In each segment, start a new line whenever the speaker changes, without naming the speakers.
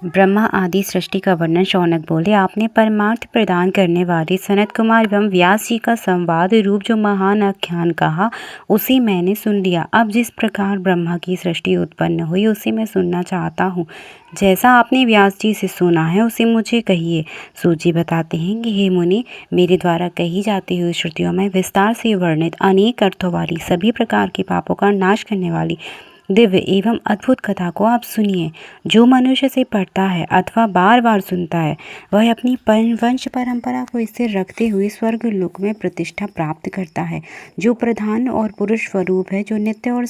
ब्रह्मा आदि सृष्टि का वर्णन शौनक बोले। आपने परमार्थ प्रदान करने वाले सनत कुमार एवं व्यास जी का संवाद रूप जो महान आख्यान कहा उसे मैंने सुन लिया। अब जिस प्रकार ब्रह्मा की सृष्टि उत्पन्न हुई उसे मैं सुनना चाहता हूँ। जैसा आपने व्यास जी से सुना है उसे मुझे कहिए। सूत जी बताते हैं कि हे मुनि, मेरे द्वारा कही जाती हुई श्रुतियों में विस्तार से वर्णित अनेक अर्थों वाली सभी प्रकार के पापों का नाश करने वाली दिव्य एवं अद्भुत कथा को आप सुनिए। जो मनुष्य से पढ़ता है अथवा बार बार सुनता है वह अपनी वंश परंपरा को स्थिर रखते हुए स्वर्ग लोक में प्रतिष्ठा प्राप्त करता है। जो प्रधान और पुरुष स्वरूप है, जो नित्य और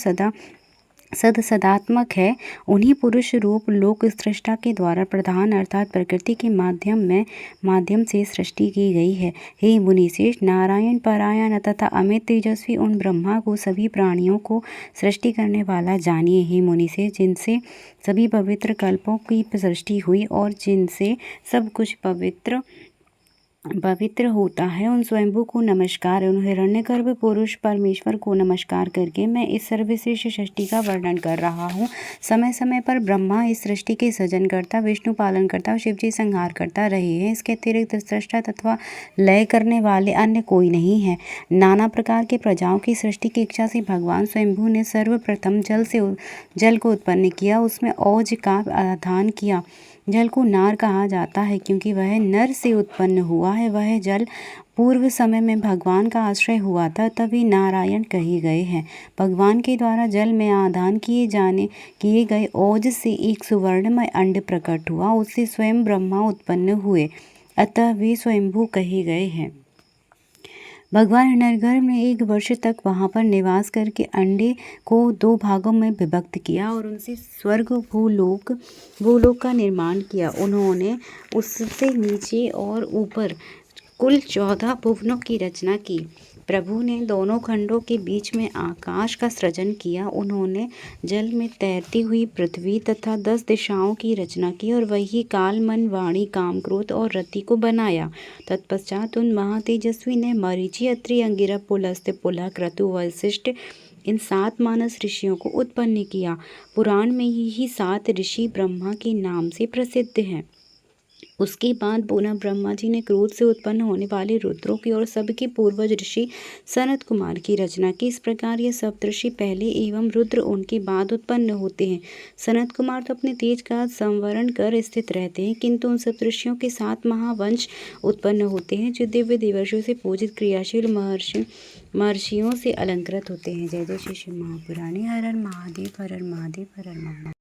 सदात्मक है, उन्हीं पुरुष रूप लोक सृष्टा के द्वारा प्रधान अर्थात प्रकृति के माध्यम से सृष्टि की गई है। हे मुनिश्रेष्ठ, नारायण परायण तथा अमित तेजस्वी उन ब्रह्मा को सभी प्राणियों को सृष्टि करने वाला जानिए। हे मुनिश्रेष्ठ, जिनसे सभी पवित्र कल्पों की सृष्टि हुई और जिनसे सब कुछ पवित्र होता है, उन स्वयंभू को नमस्कार। उन हिरण्यगर्भ पुरुष परमेश्वर को नमस्कार करके मैं इस सर्वश्रेष्ठ सृष्टि का वर्णन कर रहा हूँ। समय समय पर ब्रह्मा इस सृष्टि के सृजन करता, विष्णु पालन करता और शिव जी संहार करता रहे हैं। इसके अतिरिक्त सृष्टा तथा लय करने वाले अन्य कोई नहीं है। नाना प्रकार के प्रजाओं की सृष्टि की इच्छा से भगवान स्वयंभू ने सर्वप्रथम जल को उत्पन्न किया, उसमें औज का आधान किया। जल को नार कहा जाता है क्योंकि वह नर से उत्पन्न हुआ है। वह जल पूर्व समय में भगवान का आश्रय हुआ था, तभी नारायण कहे गए हैं। भगवान के द्वारा जल में आधान किए गए ओज से एक सुवर्णमय अंड प्रकट हुआ, उससे स्वयं ब्रह्मा उत्पन्न हुए, अतः वे स्वयंभू कहे गए हैं। भगवान हिरण्यगर्भ ने 1 वर्ष तक वहां पर निवास करके अंडे को 2 भागों में विभक्त किया और उनसे स्वर्ग भूलोक का निर्माण किया। उन्होंने उससे नीचे और ऊपर कुल 14 भुवनों की रचना की। प्रभु ने दोनों खंडों के बीच में आकाश का सृजन किया। उन्होंने जल में तैरती हुई पृथ्वी तथा 10 दिशाओं की रचना की और वही काल, मन, वाणी, काम, क्रोध और रति को बनाया। तत्पश्चात उन महातेजस्वी ने मरीचि, अत्रि, अंगिरा, पुलस्त्य, पुलह, क्रतु, वशिष्ठ इन 7 मानस ऋषियों को उत्पन्न किया। पुराण में यही 7 ऋषि ब्रह्मा के नाम से प्रसिद्ध हैं। उसके बाद पुनः ब्रह्मा जी ने क्रोध से उत्पन्न होने वाले रुद्रों की और सबके पूर्वज ऋषि सनत कुमार की रचना की। इस प्रकार ये सप्तऋषि पहले एवं रुद्र उनके बाद उत्पन्न होते हैं। सनत कुमार तो अपने तेज का संवरण कर स्थित रहते हैं, किंतु उन सप्तऋषियों के 7 महावंश उत्पन्न होते हैं जो दिव्य देवर्षियों से पूजित क्रियाशील महर्षियों से अलंकृत होते हैं। जय जय श्री शिव महापुराणे। हर हर महादेव, हर हर महादेव, हर हर महादेव।